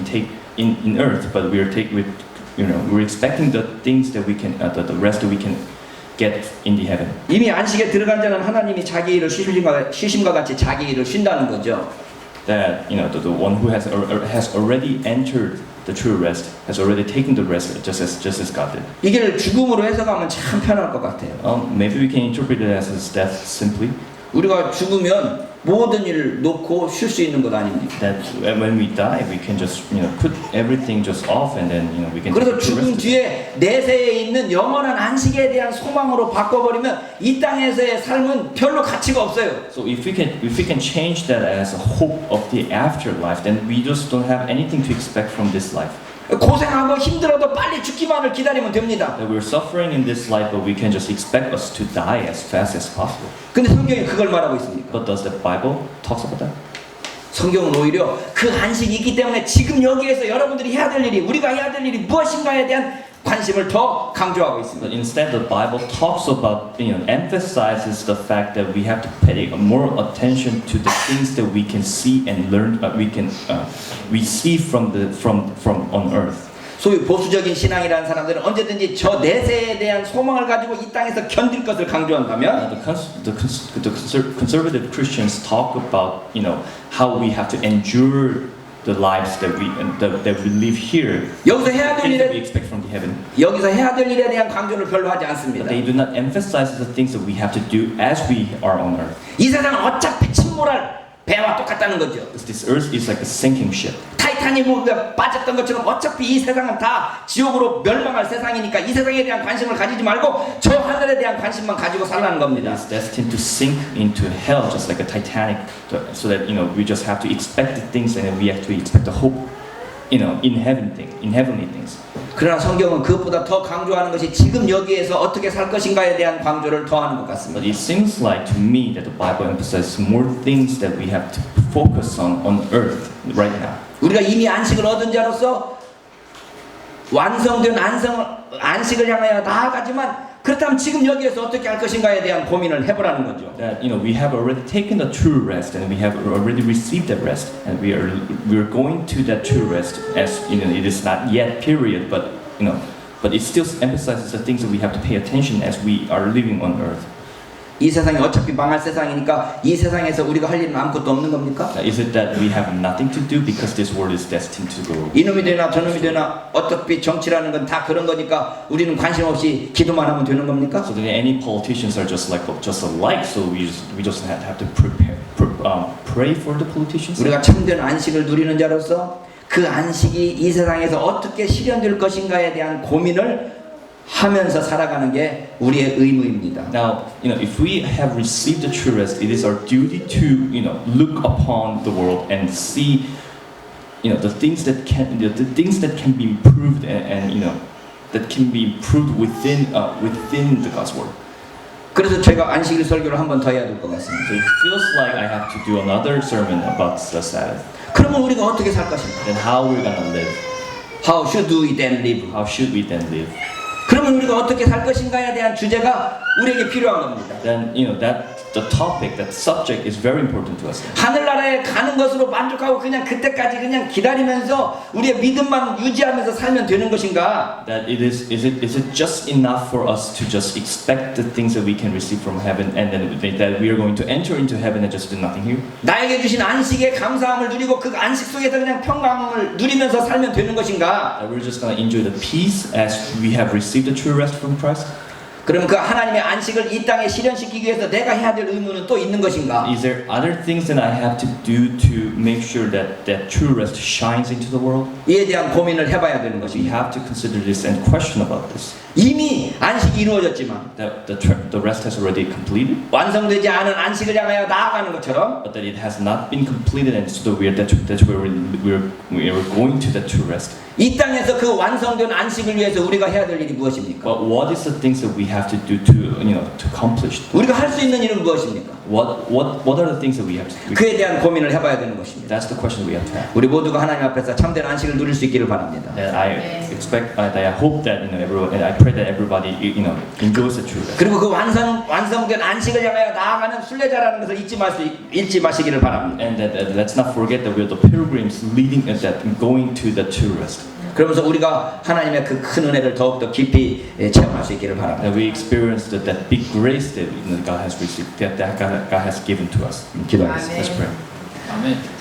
take in earth, but we're expecting the things that we can, the rest that we can get in the heaven. 이미 안식에 들어간 자는 하나님이 자기 일을 쉬심과 같이 자기 일을 쉰다는 거죠. That the one who has already entered the true rest has already taken the rest just as God did. 이게 죽음으로 해석하면 참 편할 것 같아요. Maybe we can interpret it as his death simply. 우리가 죽으면 모든 일을 놓고 쉴 수 있는 것 아닙니까? That when we die, we can just put everything just off, and then we can. 그래서 죽음 뒤에 내세에 있는 영원한 안식에 대한 소망으로 바꿔버리면 이 땅에서의 삶은 별로 가치가 없어요. So if we can change that as a hope of the afterlife, then we just don't have anything to expect from this life. 고생하고 힘들어도 빨리 죽기만을 기다리면 됩니다. That we're suffering in this life, but we can just expect us to die as fast as possible. 근데 성경이 그걸 말하고 있습니까? But does the Bible talks about that? 성경은 오히려 그 안식이 있기 때문에 지금 여기에서 여러분들이 해야 될 일이, 우리가 해야 될 일이 무엇인가에 대한 관심을 더 강조하고 있습니다. But instead, the Bible talks about, emphasizes the fact that we have to pay more attention to the things that we can see and learn, we can receive from on earth. 소위 보수적인 신앙이라는 사람들은 언제든지 저 내세에 대한 소망을 가지고 이 땅에서 견딜 것을 강조한다면, The conservative Christians talk about, how we have to endure the lives that we live here. 여기서 해야 될 Things that we 일에 expect from the heaven. 여기서 해야 될 일에 대한 강조를 별로 하지 않습니다. They do not emphasize the things that we have to do as we are on earth. 이 세상은 어차피 침몰할 배와 똑같다는 거죠. This earth is like a sinking ship. 타이타닉에 빠졌던 것처럼 어차피 이 세상은 다 지옥으로 멸망할 세상이니까 이 세상에 대한 관심을 가지지 말고 저 하늘에 대한 관심만 가지고 살라는 겁니다. It's destined to sink into hell, just like a Titanic. So that we just have to expect the things, and we have to expect the hope, in heavenly things. 그러나 성경은 그것보다 더 강조하는 것이 지금 여기에서 어떻게 살 것인가에 대한 강조를 더하는 것 같습니다. But it seems like to me that the Bible emphasizes more things that we have to focus on earth right now. 우리가 이미 안식을 얻은 자로서 완성된 안식을 향하여 나아가지만 그렇다면 지금 여기에서 어떻게 할 것인가에 대한 고민을 해보라는 거죠. That we have already taken the true rest, and we have already received that rest, and we are going to that true rest as it is not yet period, but it still emphasizes the things that we have to pay attention as we are living on earth. 이 세상이 어차피 망할 세상이니까 이 세상에서 우리가 할 일은 아무것도 없는 겁니까? Is it that we have nothing to do because this world is destined to go? 이놈이 되나 저놈이 되나 어차피 정치라는 건 다 그런 거니까 우리는 관심 없이 기도만 하면 되는 겁니까? So that any politicians are just alike. So we just have to pray for the politicians. 우리가 참된 안식을 누리는 자로서 그 안식이 이 세상에서 어떻게 실현될 것인가에 대한 고민을 하면서 살아가는 게 우리의 의무입니다. Now, if we have received the true rest, it is our duty to, look upon the world and see, the things that can be improved and that can be improved within the God's word. 그래서 제가 안식일 설교를 한 번 더 해야 될 것 같습니다. So it feels like I have to do another sermon about the Sabbath. 그러면 우리가 어떻게 살 것인가? Then how we're gonna live? How should we then live? How should we then live? 그러면 우리가 어떻게 살 것인가에 대한 주제가 우리에게 필요한 겁니다. Then that the topic, that subject is very important to us. 하늘나라에 가는 것으로 만족하고 그냥 그때까지 그냥 기다리면서 우리의 믿음만 유지하면서 살면 되는 것인가? That is it just enough for us to just expect the things that we can receive from heaven, and then that we are going to enter into heaven and just do nothing here? 나에게 주신 안식의 감사함을 누리고 그 안식 속에서 그냥 평강을 누리면서 살면 되는 것인가? That we're just going to enjoy the peace as we have received the true rest from Christ? 그럼 그 하나님의 안식을 이 땅에 실현시키기 위해서 내가 해야 될 의무는 또 있는 것인가? Is there other things that I have to do to make sure that true rest shines into the world? 이에 대한 고민을 해봐야 되는 We 것입니다. have to consider this and question about this. 이미 안식이 이루어졌지만 The rest has already completed, 완성되지 않은 안식을 향하여 나아가는 것처럼 but that it has not been completed, and so that's where we're going to that true rest. 이 땅에서 그 완성된 안식을 위해서 우리가 해야 될 일이 무엇입니까? But what is the things that we have to do to accomplish? 우리가 할 수 있는 일은 무엇입니까? what are the things that we have to? 그에 대한 고민을 해봐야 되는 것입니다. That's the question we have to have. 우리 모두가 하나님 앞에서 참된 안식을 누릴 수 있기를 바랍니다. And I expect, that I hope that everyone, and I pray that everybody enjoys the true rest. 그리고 그 완성된 안식을 향하여 나아가는 순례자라는 것을 잊지 마시기를 바랍니다. And that let's not forget that we are the pilgrims leading that going to the true rest. 그러면서 우리가 하나님의 그 큰 은혜를 더욱더 깊이 체험할 수 있기를 바랍니다. That we experience that big grace that God has received, that God has given to us. 기도하겠습니다. Let's pray. 아멘.